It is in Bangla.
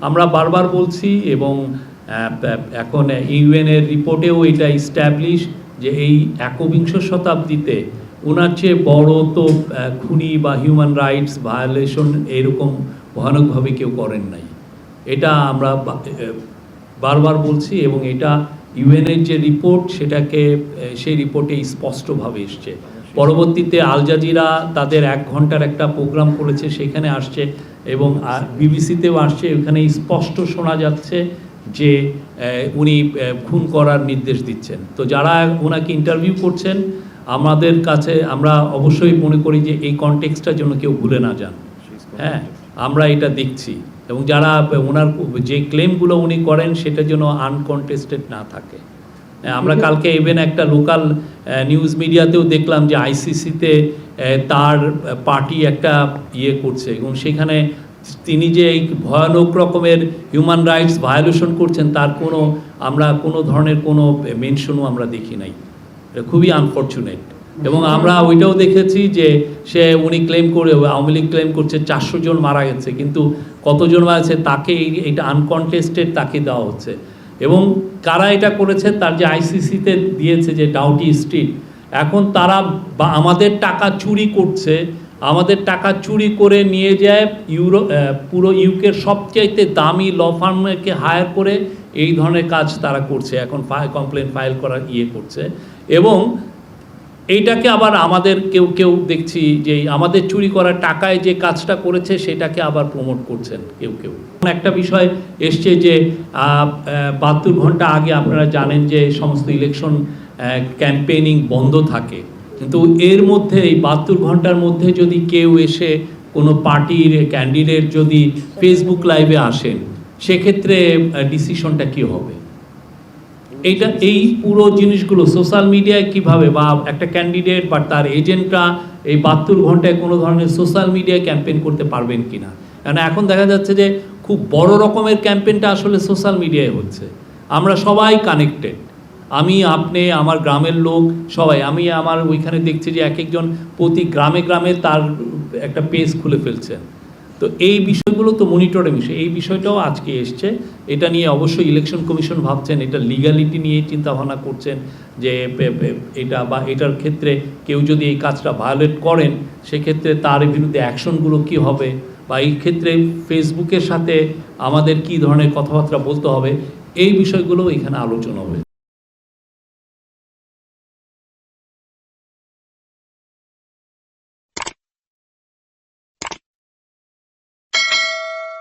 আমরা বারবার বলছি এবং এখন ইউএনের রিপোর্টেও এটা ইস্টাবলিশ যে এই একবিংশ শতাব্দীতে ওনার চেয়ে বড় তো খুনি বা হিউম্যান রাইটস ভায়োলেশন এরকম ভয়ানকভাবে কেউ করেন নাই। এটা আমরা বারবার বলছি এবং এটা ইউএনের যে রিপোর্ট সেটাকে সেই রিপোর্টে স্পষ্টভাবে এসছে। পরবর্তীতে আল জাজিরা তাদের 1 ঘন্টার একটা প্রোগ্রাম করেছে, সেখানে আসছে এবং বিবিসিতেও আসছে। ওখানে স্পষ্ট শোনা যাচ্ছে যে উনি খুন করার নির্দেশ দিচ্ছেন। তো যারা ওনাকে ইন্টারভিউ করছেন আমাদের কাছে আমরা অবশ্যই মনে করি যে এই কনটেক্সটটা যেন কেউ ভুলে না যান। হ্যাঁ, আমরা এটা দেখছি এবং যারা ওনার যে ক্লেমগুলো উনি করেন সেটা যেন আনকনটেস্টেড না থাকে। আমরা কালকে ইভেন একটা লোকাল নিউজ মিডিয়াতেও দেখলাম যে আইসিসিতে তার পার্টি একটা করছে এবং সেখানে তিনি যে এই ভয়ানক রকমের হিউম্যান রাইটস ভায়োলেশন করছেন তার আমরা কোনো ধরনের কোনো মেনশনও আমরা দেখি নাই। খুবই আনফর্চুনেট। এবং আমরা ওইটাও দেখেছি যে উনি ক্লেম করে, আওয়ামী লীগ ক্লেম করছে 400 জন মারা গেছে, কিন্তু কতজন মারা গেছে তাকে এটা আনকনটেস্টেড তাকে দেওয়া হচ্ছে। এবং কারা এটা করেছে তার যে আইসিসিতে দিয়েছে যে ডাউটি স্ট্রিট, এখন তারা আমাদের টাকা চুরি করছে, আমাদের টাকা চুরি করে নিয়ে যায় পুরো ইউকের সবচাইতে দামি ল ফার্মকে হায়ার করে এই ধরনের কাজ তারা করছে, এখন কমপ্লেন ফাইল করার করছে। এবং এইটাকে আবার আমাদের কেউ দেখছি যে আমাদের চুরি করার টাকায় যে কাজটা করেছে সেটাকে আবার প্রমোট করছেন কেউ। একটা বিষয় এসছে যে 72 ঘন্টা আগে আপনারা জানেন যে সমস্ত ইলেকশন ক্যাম্পেইনিং বন্ধ থাকে, কিন্তু এর মধ্যে এই 72 ঘন্টার মধ্যে যদি কেউ এসে কোনো পার্টির ক্যান্ডিডেট যদি ফেসবুক লাইভে আসেন সেক্ষেত্রে ডিসিশনটা কী হবে? এই পুরো জিনিসগুলো সোশ্যাল মিডিয়ায় কিভাবে, বা একটা ক্যান্ডিডেট বা তার এজেন্টরা এই 72 ঘন্টায় কোনো ধরনের সোশ্যাল মিডিয়ায় ক্যাম্পেইন করতে পারবেন কিনা? কারণ এখন দেখা যাচ্ছে যে খুব বড় রকমের ক্যাম্পেইনটা আসলে সোশ্যাল মিডিয়ায় হচ্ছে। আমরা সবাই কানেক্টেড, আমি, আপনি, আমার গ্রামের লোক সবাই। আমি আমার ওইখানে দেখছি যে একজন প্রতি গ্রামে তার একটা পেজ খুলে ফেলছেন। তো এই বিষয়গুলো তো মনিটরের বিষয়, এই বিষয়টাও আজকে এসছে। এটা নিয়ে অবশ্যই ইলেকশন কমিশন ভাবছেন, এটা লিগ্যালিটি নিয়ে চিন্তাভাবনা করছেন যে এটা বা এটার ক্ষেত্রে কেউ যদি এই কাজটা ভায়োলেট করেন সেক্ষেত্রে তার বিরুদ্ধে অ্যাকশনগুলো কী হবে, বা এই ক্ষেত্রে ফেসবুকের সাথে আমাদের কী ধরনের কথাবার্তা বলতে হবে, এই বিষয়গুলো এখানে আলোচনা হয়েছে।